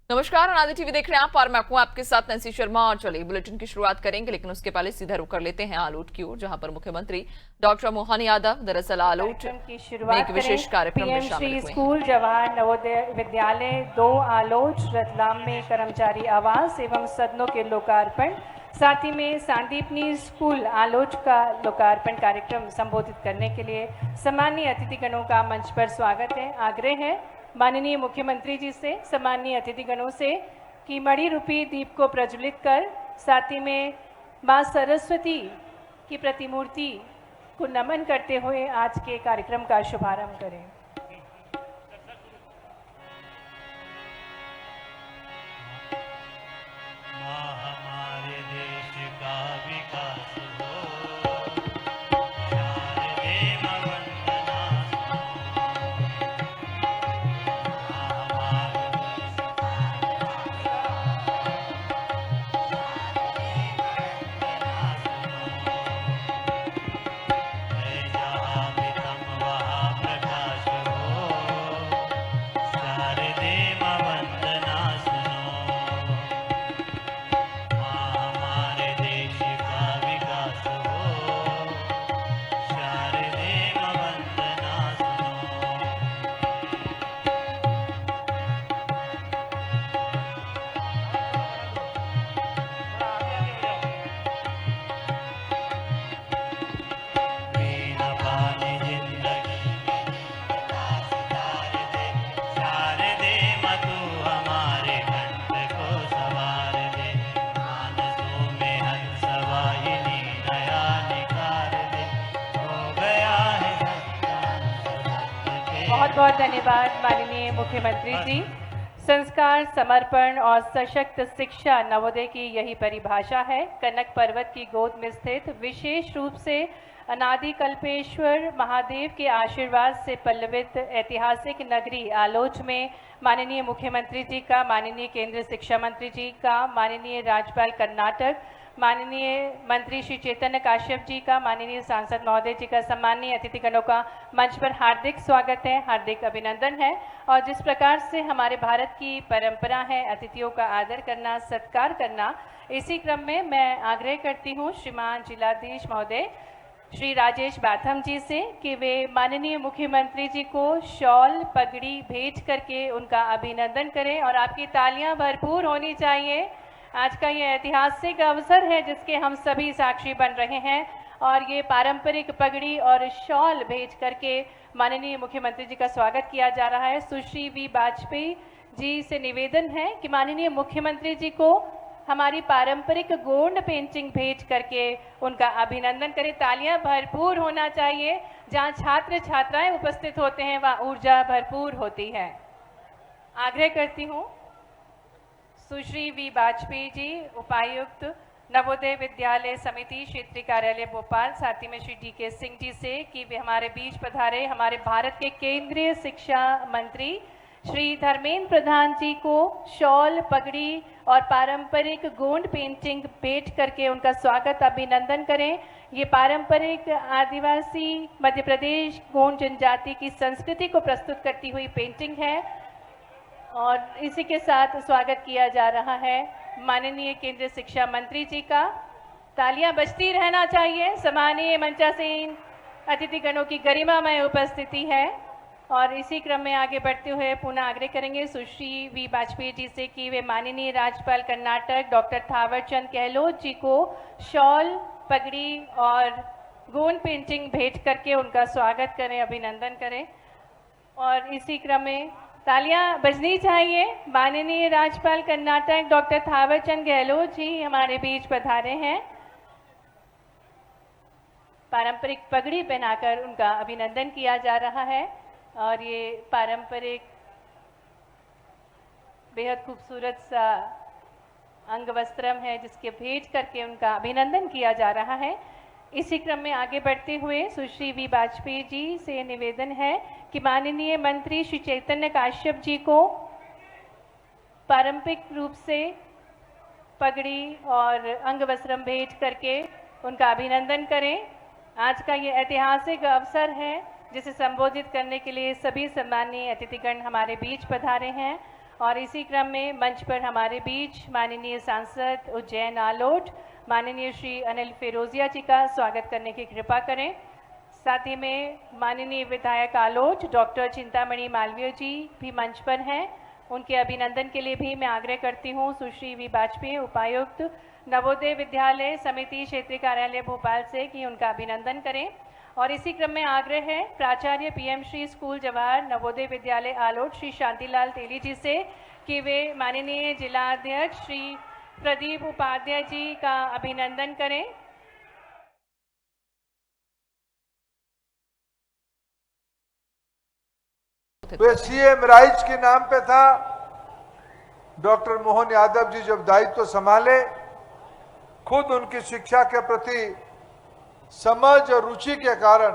नमस्कार, अनादि टीवी देख रहे हैं आप और मैं हूं आपके साथ नैन्सी शर्मा। और चलिए बुलेटिन की शुरुआत करेंगे, लेकिन उसके पहले सीधा रुख कर लेते हैं आलोट की ओर, जहां पर मुख्यमंत्री डॉक्टर मोहन यादव दरअसल आलोट में एक विशेष कार्यक्रम में शामिल हुए स्कूल जवाहर नवोदय विद्यालय 2 आलोट रतलाम में कर्मचारी आवास एवं सदनों के लोकार्पण, साथ ही में सांदीपनी स्कूल आलोट का लोकार्पण कार्यक्रम संबोधित करने के लिए सम्मानीय अतिथिगणों का मंच पर स्वागत है। आग्रह है माननीय मुख्यमंत्री जी से, सम्मानीय अतिथिगणों से कि मणि रूपी दीप को प्रज्वलित कर साथ ही में मां सरस्वती की प्रतिमूर्ति को नमन करते हुए आज के कार्यक्रम का शुभारंभ करें। हमारे देश का विकास हो, बहुत बहुत धन्यवाद माननीय मुख्यमंत्री जी। संस्कार, समर्पण और सशक्त शिक्षा नवोदय की यही परिभाषा है। कनक पर्वत की गोद में स्थित विशेष रूप से अनादि कल्पेश्वर महादेव के आशीर्वाद से पल्लवित ऐतिहासिक नगरी आलोच में माननीय मुख्यमंत्री जी का, माननीय केंद्रीय शिक्षा मंत्री जी का, माननीय राज्यपाल कर्नाटक, माननीय मंत्री श्री चैतन्य काश्यप जी का, माननीय सांसद महोदय जी का, सम्मानीय अतिथिगणों का मंच पर हार्दिक स्वागत है, हार्दिक अभिनंदन है। और जिस प्रकार से हमारे भारत की परंपरा है अतिथियों का आदर करना, सत्कार करना, इसी क्रम में मैं आग्रह करती हूँ श्रीमान जिलाधीश महोदय श्री राजेश बाथम जी से कि वे माननीय मुख्यमंत्री जी को शॉल पगड़ी भेज करके उनका अभिनंदन करें। और आपकी तालियां भरपूर होनी चाहिए। आज का ये ऐतिहासिक अवसर है जिसके हम सभी साक्षी बन रहे हैं, और ये पारंपरिक पगड़ी और शॉल भेज करके माननीय मुख्यमंत्री जी का स्वागत किया जा रहा है। सुश्री वी वाजपेयी जी से निवेदन है कि माननीय मुख्यमंत्री जी को हमारी पारंपरिक गोंड पेंटिंग भेज करके उनका अभिनंदन करें। तालियां भरपूर होना चाहिए। जहां छात्र छात्राएं उपस्थित होते हैं वहां ऊर्जा भरपूर होती है। आग्रह करती हूं सुश्री वी वाजपेयी जी, उपायुक्त नवोदय विद्यालय समिति क्षेत्रीय कार्यालय भोपाल, साथ ही में श्री DK सिंह जी से कि वे हमारे बीच पधारे। हमारे भारत के केंद्रीय शिक्षा मंत्री श्री धर्मेंद्र प्रधान जी को शॉल, पगड़ी और पारंपरिक गोंड पेंटिंग भेंट करके उनका स्वागत, अभिनंदन करें। ये पारंपरिक आदिवासी मध्य प्रदेश गोंड जनजाति की संस्कृति को प्रस्तुत करती हुई पेंटिंग है। और इसी के साथ स्वागत किया जा रहा है माननीय केंद्रीय शिक्षा मंत्री जी का। तालियां बजती रहना चाहिए। सम्मानीय मंचासीन अतिथिगणों की गरिमामय उपस्थिति है। और इसी क्रम में आगे बढ़ते हुए पुनः आग्रह करेंगे सुश्री वी वाजपेयी जी से कि वे माननीय राज्यपाल कर्नाटक डॉक्टर थावरचंद गहलोत जी को शॉल, पगड़ी और गोंड पेंटिंग भेंट करके उनका स्वागत करें, अभिनंदन करें। और इसी क्रम में तालियां बजनी चाहिए। माननीय राज्यपाल कर्नाटक डॉक्टर थावरचंद गहलोत जी हमारे बीच पधारे हैं। पारंपरिक पगड़ी पहनाकर उनका अभिनंदन किया जा रहा है। और ये पारंपरिक बेहद खूबसूरत सा अंग वस्त्रम है जिसके भेंट करके उनका अभिनंदन किया जा रहा है। इसी क्रम में आगे बढ़ते हुए सुश्री वी वाजपेयी जी से निवेदन है कि माननीय मंत्री श्री चैतन्य काश्यप जी को पारंपरिक रूप से पगड़ी और अंग वस्त्रम भेंट करके उनका अभिनंदन करें। आज का ये ऐतिहासिक अवसर है जिसे संबोधित करने के लिए सभी सम्मानीय अतिथिगण हमारे बीच पधारे हैं। और इसी क्रम में मंच पर हमारे बीच माननीय सांसद उज्जैन आलोट माननीय श्री अनिल फिरोजिया जी का स्वागत करने की कृपा करें। साथ ही में माननीय विधायक आलोट डॉक्टर चिंतामणि मालवीय जी भी मंच पर हैं। उनके अभिनंदन के लिए भी मैं आग्रह करती हूँ सुश्री वी वाजपेयी उपायुक्त नवोदय विद्यालय समिति क्षेत्रीय कार्यालय भोपाल से कि उनका अभिनंदन करें। और इसी क्रम में आग्रह है प्राचार्य पीएम श्री स्कूल जवाहर नवोदय विद्यालय आलोट श्री शांतिलाल तेली जी से कि वे माननीय जिला अध्यक्ष श्री प्रदीप उपाध्याय जी का अभिनंदन करें। तो सीएम राइज के नाम पे था। डॉक्टर मोहन यादव जी जब दायित्व संभाले, खुद उनकी शिक्षा के प्रति समझ और रुचि के कारण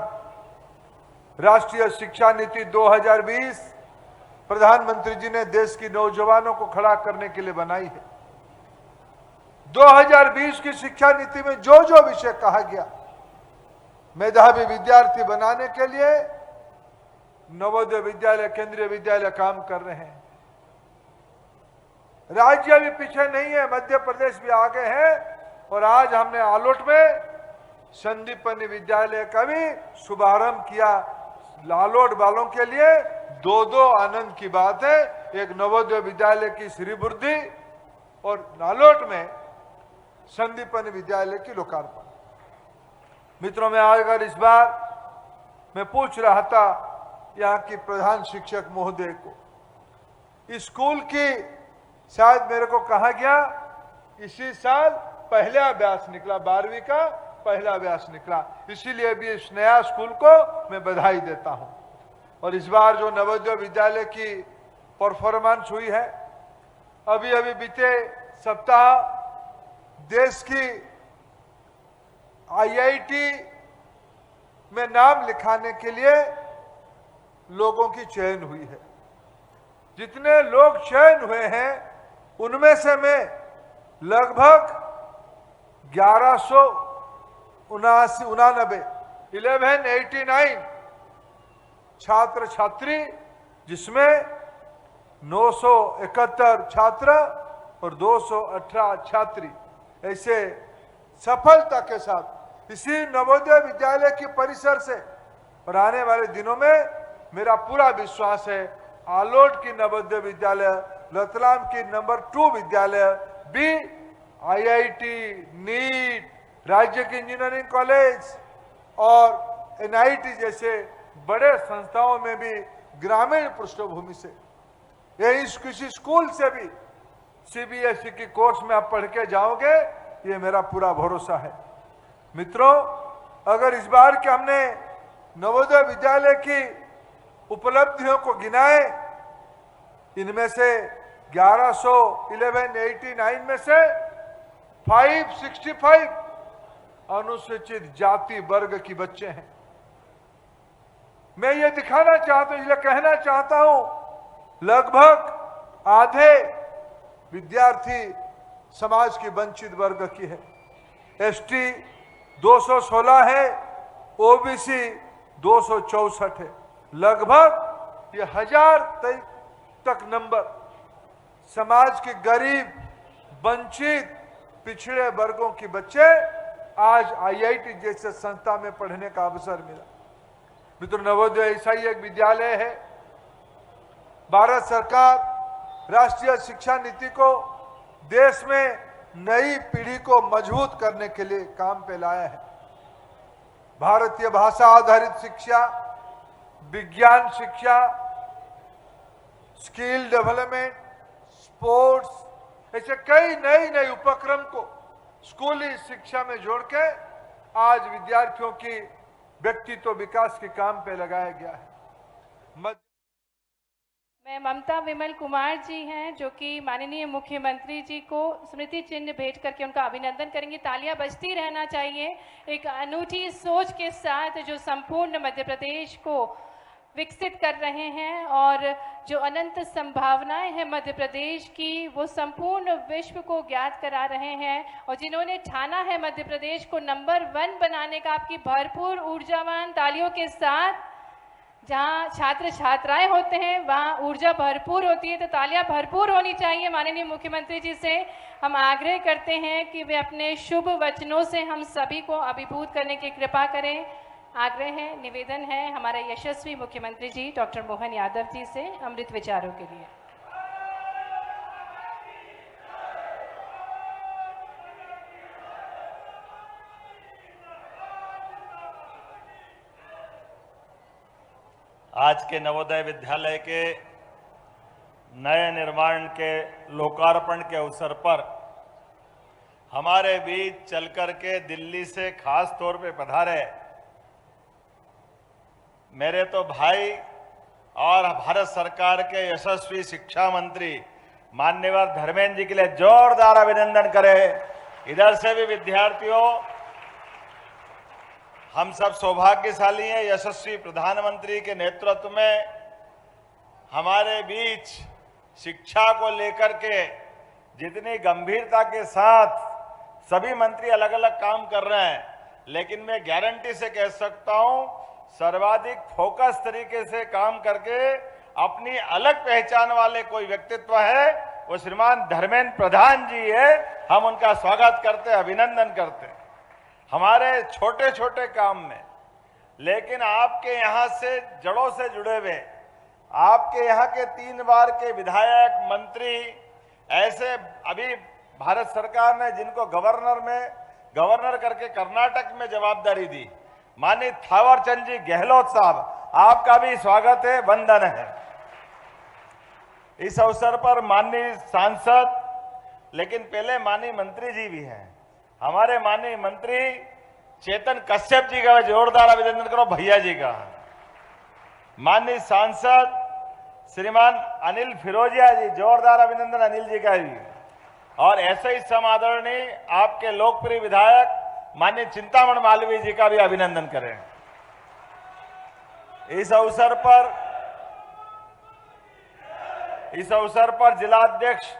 राष्ट्रीय शिक्षा नीति 2020 प्रधानमंत्री जी ने देश की नौजवानों को खड़ा करने के लिए बनाई है। 2020 की शिक्षा नीति में जो जो विषय कहा गया, मेधावी विद्यार्थी बनाने के लिए नवोदय विद्यालय केंद्रीय विद्यालय काम कर रहे हैं। राज्य भी पीछे नहीं है, मध्य प्रदेश भी आगे है। और आज हमने आलोट में संदीपनी विद्यालय का भी शुभारंभ किया। आलोट वालों के लिए दो आनंद की बात है, एक नवोदय विद्यालय की श्री बुद्धि और आलोट में संदीपनी विद्यालय की लोकार्पण। मित्रों, मैं अगर इस बार मैं पूछ रहा था यहाँ की प्रधान शिक्षक महोदय को, स्कूल की शायद मेरे को कहा गया इसी साल पहला अभ्यास निकला, 12वीं का पहला अभ्यास निकला, इसीलिए भी इस नया स्कूल को मैं बधाई देता हूं। और इस बार जो नवोदय विद्यालय की परफॉर्मेंस हुई है, अभी अभी बीते सप्ताह देश की आईआईटी में नाम लिखाने के लिए लोगों की चयन हुई है। जितने लोग चयन हुए हैं उनमें से मैं लगभग 1189 छात्र छात्री, जिसमें 971 छात्र और 218 छात्री ऐसे सफलता के साथ इसी नवोदय विद्यालय के परिसर से। और आने वाले दिनों में मेरा पूरा विश्वास है आलोट की नवोदय विद्यालय, रतलाम की नंबर 2 विद्यालय भी आईआईटी, नीट, राज्य के इंजीनियरिंग कॉलेज और एनआईटी जैसे बड़े संस्थाओं में भी ग्रामीण पृष्ठभूमि से, यही किसी स्कूल से भी सीबीएसई की कोर्स में आप पढ़ के जाओगे, ये मेरा पूरा भरोसा है। मित्रों, अगर इस बार के हमने नवोदय विद्यालय की उपलब्धियों को गिनाए, इनमें से 1189 में से 565 अनुसूचित जाति वर्ग की बच्चे हैं। मैं ये दिखाना चाहता हूं, इसलिए कहना चाहता हूं, लगभग आधे विद्यार्थी समाज की वंचित वर्ग की है। एसटी 216 है, ओबीसी 264 है। लगभग ये 1000 तक नंबर समाज के गरीब, वंचित, पिछड़े वर्गों के बच्चे आज आईआईटी जैसे संस्था में पढ़ने का अवसर मिला। मित्रों, नवोदय ऐसा ही एक विद्यालय है। भारत सरकार राष्ट्रीय शिक्षा नीति को देश में नई पीढ़ी को मजबूत करने के लिए काम पे लाया है। भारतीय भाषा आधारित शिक्षा, विज्ञान शिक्षा, स्किल डेवलपमेंट, स्पोर्ट्स, ऐसे कई नए उपक्रम को स्कूली शिक्षा में जोड़ के आज विद्यार्थियों की व्यक्तित्व विकास के काम पे लगाया गया है। मैं ममता विमल कुमार जी हैं जो कि माननीय मुख्यमंत्री जी को स्मृति चिन्ह भेंट करके उनका अभिनंदन करेंगे। तालियां बजती रहना चाहिए। एक अनूठी सोच के साथ जो संपूर्ण मध्य प्रदेश को विकसित कर रहे हैं और जो अनंत संभावनाएं हैं मध्य प्रदेश की, वो संपूर्ण विश्व को ज्ञात करा रहे हैं। और जिन्होंने ठाना है मध्य प्रदेश को नंबर 1 बनाने का, आपकी भरपूर ऊर्जावान तालियों के साथ जहाँ छात्र छात्राएं होते हैं वहाँ ऊर्जा भरपूर होती है, तो तालियां भरपूर होनी चाहिए। माननीय मुख्यमंत्री जी से हम आग्रह करते हैं कि वे अपने शुभ वचनों से हम सभी को अभिभूत करने की कृपा करें। आग्रह है, निवेदन है हमारे यशस्वी मुख्यमंत्री जी डॉक्टर मोहन यादव जी से अमृत विचारों के लिए। आज के नवोदय विद्यालय के नए निर्माण के लोकार्पण के अवसर पर हमारे बीच चलकर के दिल्ली से खास तौर पे पधारे मेरे तो भाई और भारत सरकार के यशस्वी शिक्षा मंत्री माननीय धर्मेंद्र जी के लिए जोरदार अभिनंदन करें। इधर से भी विद्यार्थियों, हम सब सौभाग्यशाली हैं, यशस्वी प्रधानमंत्री के नेतृत्व में हमारे बीच शिक्षा को लेकर के जितनी गंभीरता के साथ सभी मंत्री अलग अलग काम कर रहे हैं, लेकिन मैं गारंटी से कह सकता हूं सर्वाधिक फोकस तरीके से काम करके अपनी अलग पहचान वाले कोई व्यक्तित्व है, वो श्रीमान धर्मेंद्र प्रधान जी है। हम उनका स्वागत करते, अभिनंदन करते हमारे छोटे छोटे काम में, लेकिन आपके यहां से जड़ों से जुड़े हुए आपके यहां के 3 बार के विधायक मंत्री ऐसे अभी भारत सरकार ने जिनको गवर्नर करके कर्नाटक में जवाबदारी दी, माननीय थावरचंद जी गहलोत साहब, आपका भी स्वागत है, वंदन है। इस अवसर पर माननीय सांसद, लेकिन पहले माननीय मंत्री जी भी हैं। हमारे माननीय मंत्री चेतन कश्यप जी का जोरदार अभिनंदन करो, भैया जी का। माननीय सांसद श्रीमान अनिल फिरोजिया जी, जोरदार अभिनंदन अनिल जी का भी। और ऐसे ही समादरणीय आपके लोकप्रिय विधायक माननीय चिंतामण मालवीय जी का भी अभिनंदन करें। इस अवसर पर जिलाध्यक्ष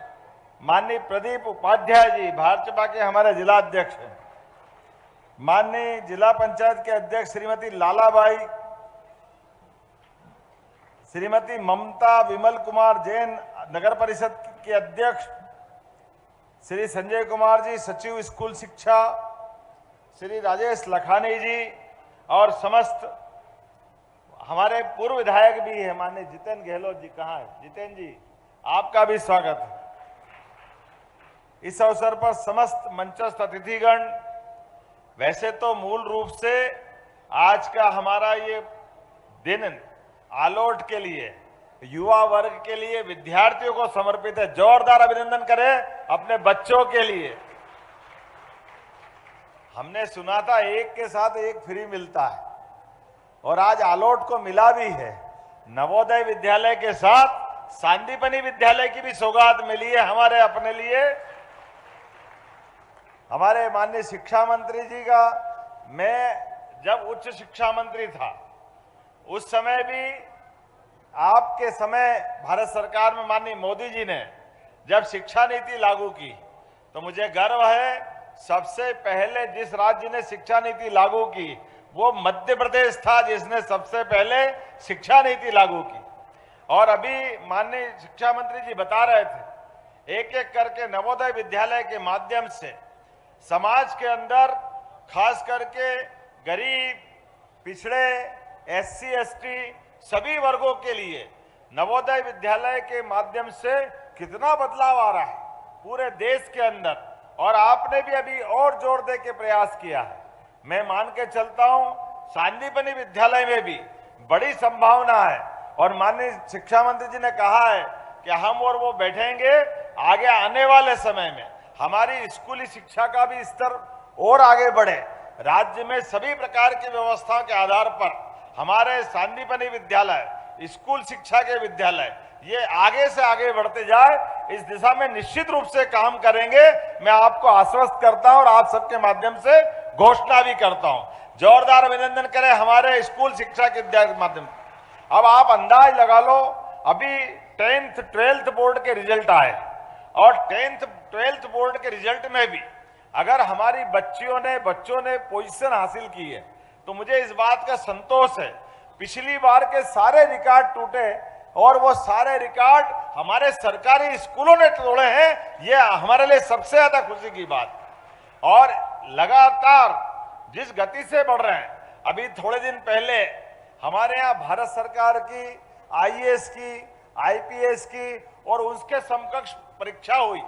माननीय प्रदीप उपाध्याय जी, भाजपा के हमारे जिलाध्यक्ष हैं, माननीय जिला पंचायत के अध्यक्ष श्रीमती लालाबाई, श्रीमती ममता विमल कुमार जैन नगर परिषद के अध्यक्ष, श्री संजय कुमार जी सचिव स्कूल शिक्षा, श्री राजेश लखानी जी और समस्त हमारे पूर्व विधायक भी है माननीय जितेंद्र गहलोत जी। कहाँ है जितेंद्र जी, आपका भी स्वागत है। इस अवसर पर समस्त मंचस्थ अतिथिगण, वैसे तो मूल रूप से आज का हमारा ये दिन आलोट के लिए, युवा वर्ग के लिए, विद्यार्थियों को समर्पित है। जोरदार अभिनंदन करें अपने बच्चों के लिए। हमने सुना था एक के साथ एक फ्री मिलता है, और आज आलोट को मिला भी है। नवोदय विद्यालय के साथ सांदीपनी विद्यालय की भी सौगात मिली है हमारे अपने लिए। हमारे माननीय शिक्षा मंत्री जी का, मैं जब उच्च शिक्षा मंत्री था उस समय भी आपके समय भारत सरकार में माननीय मोदी जी ने जब शिक्षा नीति लागू की, तो मुझे गर्व है सबसे पहले जिस राज्य ने शिक्षा नीति लागू की वो मध्य प्रदेश था, जिसने सबसे पहले शिक्षा नीति लागू की। और अभी माननीय शिक्षा मंत्री जी बता रहे थे, एक एक करके नवोदय विद्यालय के माध्यम से समाज के अंदर खास करके गरीब, पिछड़े, एससी, एसटी सभी वर्गों के लिए नवोदय विद्यालय के माध्यम से कितना बदलाव आ रहा है पूरे देश के अंदर, और आपने भी अभी और जोर दे के प्रयास किया है। मैं मान के चलता हूं सांदीपनी विद्यालय में भी बड़ी संभावना है, और माननीय शिक्षा मंत्री जी ने कहा है कि हम और वो बैठेंगे, आगे आने वाले समय में हमारी स्कूली शिक्षा का भी स्तर और आगे बढ़े। राज्य में सभी प्रकार की व्यवस्थाओं के आधार पर हमारे सांदीपनी विद्यालय, स्कूल शिक्षा के विद्यालय ये आगे से आगे बढ़ते जाए, इस दिशा में निश्चित रूप से काम करेंगे। मैं आपको आश्वस्त करता हूं और आप सबके माध्यम से घोषणा भी करता हूं। जोरदार अभिनंदन करें हमारे स्कूल शिक्षा के माध्यम से। अब आप अंदाज लगा लो, अभी 10th 12th बोर्ड के रिजल्ट आए, और 10th 12th बोर्ड के रिजल्ट में भी अगर हमारी बच्चों ने पोजीशन हासिल की है, तो मुझे इस बात का संतोष है पिछली बार के सारे रिकॉर्ड टूटे और वो सारे रिकॉर्ड हमारे सरकारी स्कूलों ने तोड़े हैं। ये हमारे लिए सबसे ज्यादा खुशी की बात। और लगातार जिस गति से बढ़ रहे हैं, अभी थोड़े दिन पहले हमारे यहाँ भारत सरकार की आईएएस की, आईपीएस की और उसके समकक्ष परीक्षा हुई।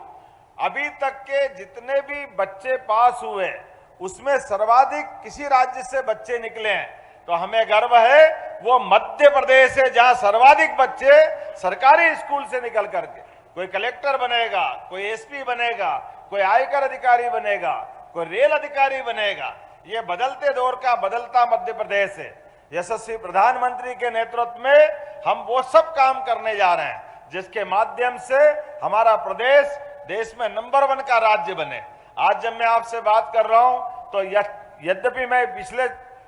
अभी तक के जितने भी बच्चे पास हुए उसमें सर्वाधिक किसी राज्य से बच्चे निकले हैं, तो हमें गर्व है। वो मध्य प्रदेश है जहां सर्वाधिक बच्चे सरकारी स्कूल से निकल करके कोई कलेक्टर बनेगा, कोई एसपी बनेगा, कोई आयकर अधिकारी बनेगा, कोई रेल अधिकारी बनेगा। ये बदलते दौर का बदलता मध्य प्रदेश है। यशस्वी प्रधानमंत्री के नेतृत्व में हम वो सब काम करने जा रहे हैं जिसके माध्यम से हमारा प्रदेश देश में नंबर 1 का राज्य बने। आज जब मैं आपसे बात कर रहा हूं तो यद्यपि मैं पिछले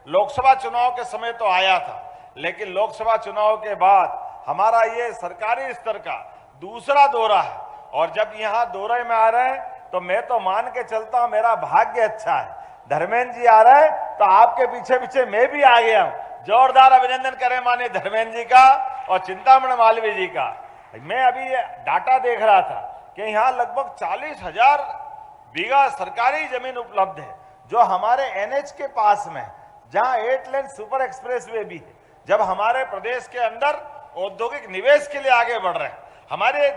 लोकसभा चुनाव के समय तो आया था, लेकिन लोकसभा चुनाव के बाद हमारा ये सरकारी स्तर का दूसरा दौरा है। और जब यहाँ दौरे में आ रहे हैं तो मैं तो मान के चलता हूं मेरा भाग्य अच्छा है। धर्मेंद्र जी आ रहे हैं तो आपके पीछे पीछे मैं भी आ गया हूं। जोरदार अभिनंदन करें माननीय धर्मेंद्र जी का और चिंतामणि मालवीय जी का। मैं अभी ये डाटा देख रहा था कि यहाँ लगभग 40,000 बीघा सरकारी जमीन उपलब्ध है जो हमारे एनएच के पास में, जहां 8 लेन सुपर एक्सप्रेसवे भी है। जब हमारे प्रदेश के अंदर औद्योगिक निवेश के लिए आगे बढ़ रहे हैं, हमारे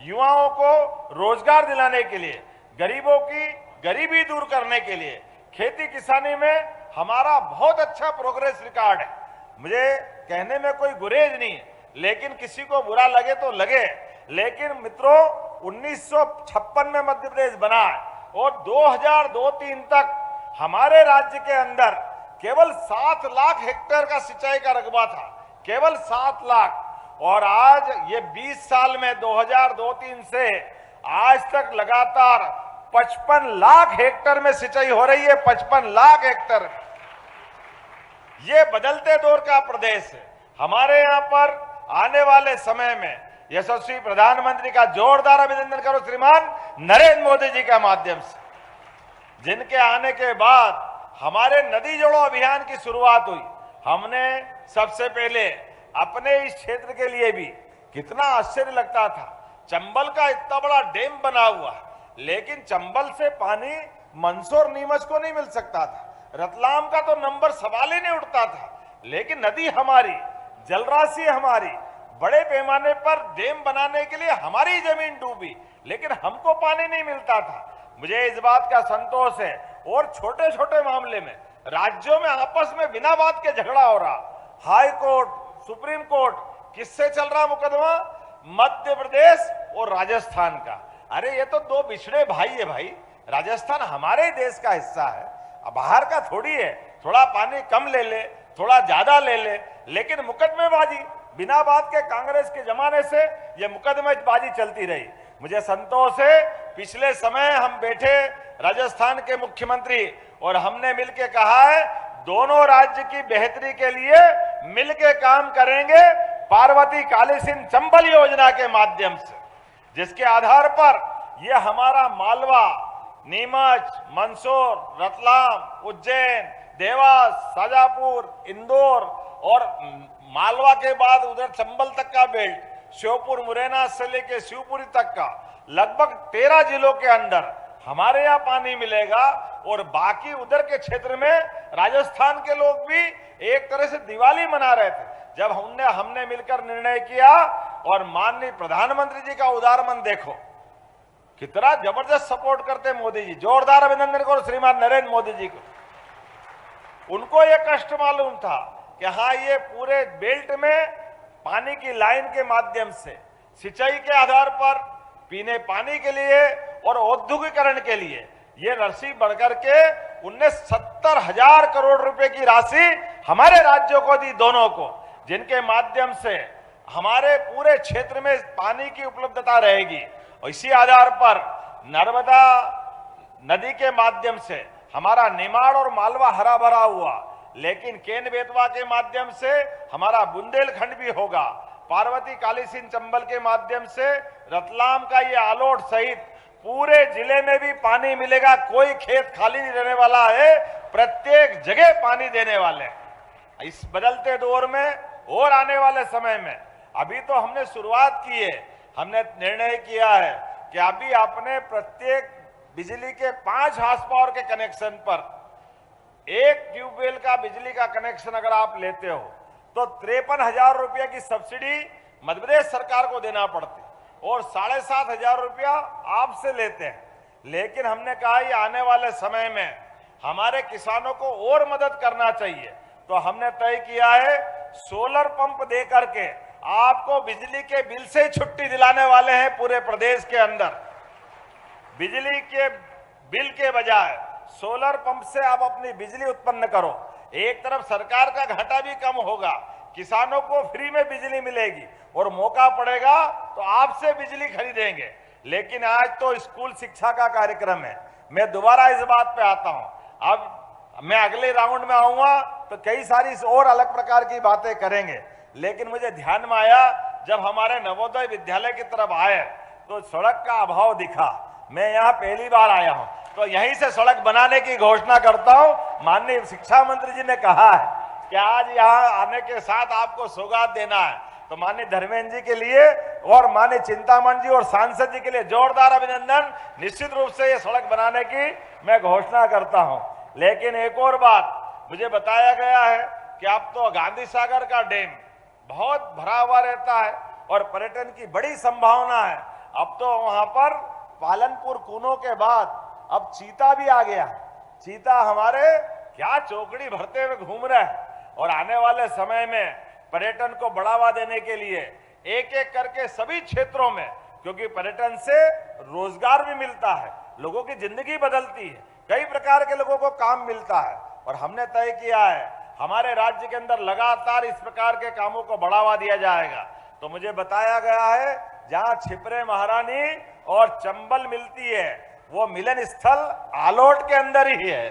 युवाओं को रोजगार दिलाने के लिए, गरीबों की गरीबी दूर करने के लिए, खेती किसानी में हमारा बहुत अच्छा प्रोग्रेस रिकॉर्ड है। मुझे कहने में कोई गुरेज नहीं है, लेकिन किसी को बुरा लगे तो लगे, लेकिन मित्रों 1956 में मध्य प्रदेश बना है और 2002-03 तक हमारे राज्य के अंदर केवल 7 लाख हेक्टेयर का सिंचाई का रकबा था, केवल 7 लाख। और आज ये 20 साल में 2002-03 से आज तक लगातार 55 लाख हेक्टेयर में सिंचाई हो रही है। 55 लाख हेक्टेयर। ये बदलते दौर का प्रदेश है। हमारे यहाँ पर आने वाले समय में यशस्वी प्रधानमंत्री का जोरदार अभिनंदन करो श्रीमान नरेंद्र मोदी जी के माध्यम से, जिनके आने के बाद हमारे नदी जोड़ो अभियान की शुरुआत हुई। हमने सबसे पहले अपने इस क्षेत्र के लिए भी, कितना आश्चर्य लगता था, चंबल का इतना बड़ा डैम बना हुआ, लेकिन चंबल से पानी मंदसौर नीमच को नहीं मिल सकता था। रतलाम का तो नंबर सवाल ही नहीं उठता था, लेकिन नदी हमारी, जलराशि हमारी, बड़े पैमाने पर डैम बनाने के लिए हमारी जमीन डूबी, लेकिन हमको पानी नहीं मिलता था। मुझे इस बात का संतोष है। और छोटे छोटे मामले में राज्यों में आपस में बिना बात के झगड़ा हो रहा, हाई कोर्ट, सुप्रीम कोर्ट, किससे चल रहा मुकदमा? मध्य प्रदेश और राजस्थान का। अरे ये तो 2 बिछड़े भाई है भाई। राजस्थान हमारे देश का हिस्सा है, अब बाहर का थोड़ी है। थोड़ा पानी कम ले ले, थोड़ा ज्यादा ले ले, लेकिन मुकदमेबाजी बिना बात के कांग्रेस के जमाने से ये मुकदमेबाजी चलती रही। मुझे संतोष है, पिछले समय हम बैठे राजस्थान के मुख्यमंत्री और हमने मिलकर कहा है दोनों राज्य की बेहतरी के लिए मिलकर काम करेंगे पार्वती काली सिंध चंबल योजना के माध्यम से, जिसके आधार पर यह हमारा मालवा, नीमच, मंदसौर, रतलाम, उज्जैन, देवास, शाजापुर, इंदौर और मालवा के बाद उधर चंबल तक का बेल्ट, श्योपुर मुरैना से लेकर शिवपुरी तक का लगभग 13 जिलों के अंदर हमारे यहाँ पानी मिलेगा। और बाकी उधर के क्षेत्र में राजस्थान के लोग भी एक तरह से दिवाली मना रहे थे जब हमने मिलकर निर्णय किया। और माननीय प्रधानमंत्री जी का उदार मन देखो, कितना जबरदस्त सपोर्ट करते मोदी जी। जोरदार अभिनंदन करो श्रीमान नरेंद्र मोदी जी को। उनको यह कष्ट मालूम था कि हाँ, ये पूरे बेल्ट में पानी की लाइन के माध्यम से सिंचाई के आधार पर पीने पानी के लिए और औद्योगिकरण के लिए ये राशि बढ़कर के उनने 70,000 करोड़ रुपए की राशि हमारे राज्यों को दी, दोनों को, जिनके माध्यम से हमारे पूरे क्षेत्र में पानी की उपलब्धता रहेगी। और इसी आधार पर नर्मदा नदी के माध्यम से हमारा निमाड़ और मालवा हरा भरा हुआ, लेकिन केन बेतवा के माध्यम से हमारा बुंदेलखंड भी होगा। पार्वती काली सिंध चंबल के माध्यम से रतलाम का ये आलोट सहित पूरे जिले में भी पानी मिलेगा। कोई खेत खाली नहीं रहने वाला है, प्रत्येक जगह पानी देने वाले। इस बदलते दौर में और आने वाले समय में अभी तो हमने शुरुआत की है। हमने निर्णय किया है कि अभी अपने प्रत्येक बिजली के 5 हार्स पावर के कनेक्शन पर एक ट्यूबवेल का बिजली का कनेक्शन अगर आप लेते हो तो 53,000 रुपये की सब्सिडी मध्य प्रदेश सरकार को देना पड़ती और 7,500 रुपया आपसे लेते हैं। लेकिन हमने कहा ये आने वाले समय में हमारे किसानों को और मदद करना चाहिए, तो हमने तय किया है सोलर पंप दे करके आपको बिजली के बिल से छुट्टी दिलाने वाले हैं। पूरे प्रदेश के अंदर बिजली के बिल के बजाय सोलर पंप से आप अपनी बिजली उत्पन्न करो। एक तरफ सरकार का घाटा भी कम होगा, किसानों को फ्री में बिजली मिलेगी और मौका पड़ेगा तो आपसे बिजली खरीदेंगे। लेकिन आज तो स्कूल शिक्षा का कार्यक्रम है, मैं दोबारा इस बात पे आता हूं। अब मैं अगले राउंड में आऊंगा तो कई सारी और अलग प्रकार की बातें करेंगे, लेकिन मुझे ध्यान में आया जब हमारे नवोदय विद्यालय की तरफ आए तो सड़क का अभाव दिखा। मैं यहाँ पहली बार आया हूँ तो यहीं से सड़क बनाने की घोषणा करता हूँ। माननीय शिक्षा मंत्री जी ने कहा है कि आज यहाँ आने के साथ आपको सौगात देना है, तो माननीय धर्मेंद्र जी के लिए और माननीय चिंतामण जी और सांसद जी के लिए जोरदार अभिनंदन। निश्चित रूप से ये सड़क बनाने की मैं घोषणा करता हूँ। लेकिन एक और बात मुझे बताया गया है कि अब तो गांधी सागर का डैम बहुत भरा हुआ रहता है और पर्यटन की बड़ी संभावना है। अब तो वहां पर पालनपुर कूनों के बाद अब चीता भी आ गया। चीता हमारे क्या चौकड़ी भरते हुए घूम रहा है और आने वाले समय में पर्यटन को बढ़ावा देने के लिए एक एक करके सभी क्षेत्रों में, क्योंकि पर्यटन से रोजगार भी मिलता है, लोगों की जिंदगी बदलती है, कई प्रकार के लोगों को काम मिलता है। और हमने तय किया है हमारे राज्य के अंदर लगातार इस प्रकार के कामों को बढ़ावा दिया जाएगा। तो मुझे बताया गया है जहां छिपरे महारानी और चंबल मिलती है वो मिलन स्थल आलोट के अंदर ही है।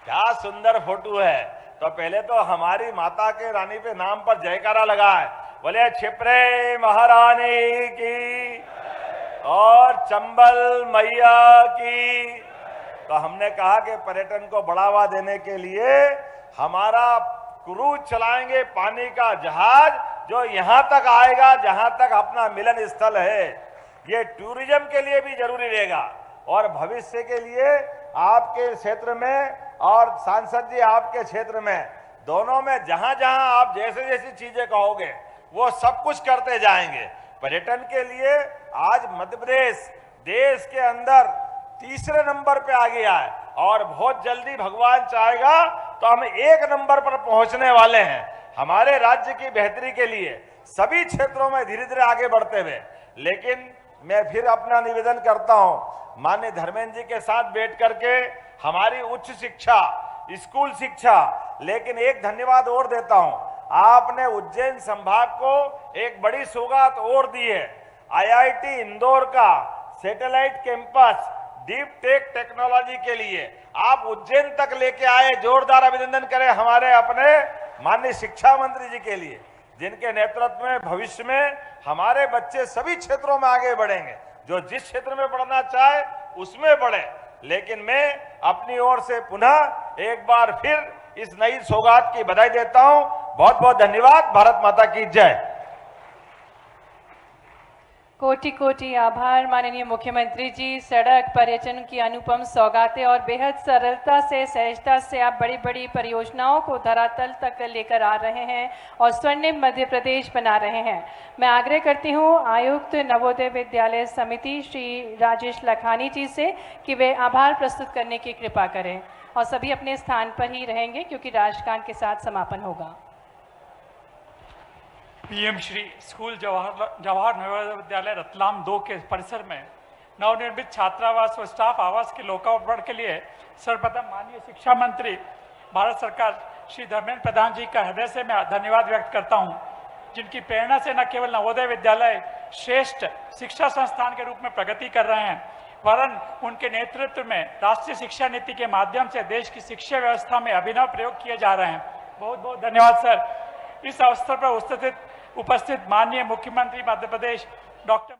क्या सुंदर फोटो है। तो पहले तो हमारी माता के रानी पे नाम पर जयकारा लगा है, बोले छिपरे महारानी की और चंबल मैया की। तो हमने कहा कि पर्यटन को बढ़ावा देने के लिए हमारा क्रूज चलाएंगे, पानी का जहाज जो यहां तक आएगा जहां तक अपना मिलन स्थल है। ये टूरिज्म के लिए भी जरूरी रहेगा और भविष्य के लिए आपके क्षेत्र में और सांसद जी आपके क्षेत्र में, दोनों में जहां जहां आप जैसे जैसी चीजें कहोगे वो सब कुछ करते जाएंगे। पर्यटन के लिए आज मध्य प्रदेश देश के अंदर तीसरे नंबर पे आ गया है और बहुत जल्दी भगवान चाहेगा तो हम 1 नंबर पर पहुंचने वाले हैं। हमारे राज्य की बेहतरी के लिए सभी क्षेत्रों में धीरे धीरे आगे बढ़ते हुए। लेकिन मैं फिर अपना निवेदन करता हूं माननीय धर्मेंद्र जी के साथ बैठ करके हमारी उच्च शिक्षा, स्कूल शिक्षा, लेकिन एक धन्यवाद और देता हूं, आपने उज्जैन संभाग को एक बड़ी सौगात और दी है। IIT इंदौर का satellite campus deep tech technology के लिए आप उज्जैन तक लेके आए। जोरदार अभिनंदन करें हमारे अपने माननीय शिक्षा मंत्री जी के लिए, जिनके नेतृत्व में भविष्य में हमारे बच्चे सभी क्षेत्रों में आगे बढ़ेंगे। जो जिस क्षेत्र में बढ़ना चाहे उसमें बढ़े। लेकिन मैं अपनी ओर से पुनः एक बार फिर इस नई सौगात की बधाई देता हूं। बहुत बहुत धन्यवाद। भारत माता की जय। कोटि कोटि आभार माननीय मुख्यमंत्री जी। सड़क पर्यटन की अनुपम सौगातें और बेहद सरलता से, सहजता से आप बड़ी बड़ी परियोजनाओं को धरातल तक लेकर आ रहे हैं और स्वर्णिम मध्य प्रदेश बना रहे हैं। मैं आग्रह करती हूं आयुक्त नवोदय विद्यालय समिति श्री राजेश लखानी जी से कि वे आभार प्रस्तुत करने की कृपा करें और सभी अपने स्थान पर ही रहेंगे क्योंकि राष्ट्रगान के साथ समापन होगा। पीएम श्री स्कूल जवाहर नवोदय विद्यालय रतलाम 2 के परिसर में नवनिर्मित छात्रावास व स्टाफ आवास के लोकार्पण के लिए सर्वप्रथम माननीय शिक्षा मंत्री भारत सरकार श्री धर्मेंद्र प्रधान जी का हृदय से मैं धन्यवाद व्यक्त करता हूं, जिनकी प्रेरणा से न केवल नवोदय विद्यालय श्रेष्ठ शिक्षा संस्थान के रूप में प्रगति कर रहे हैं, वरन उनके नेतृत्व में राष्ट्रीय शिक्षा नीति के माध्यम से देश की शिक्षा व्यवस्था में अभिनव प्रयोग किए जा रहे हैं। बहुत बहुत धन्यवाद सर। इस अवसर पर उपस्थित माननीय मुख्यमंत्री मध्य प्रदेश डॉक्टर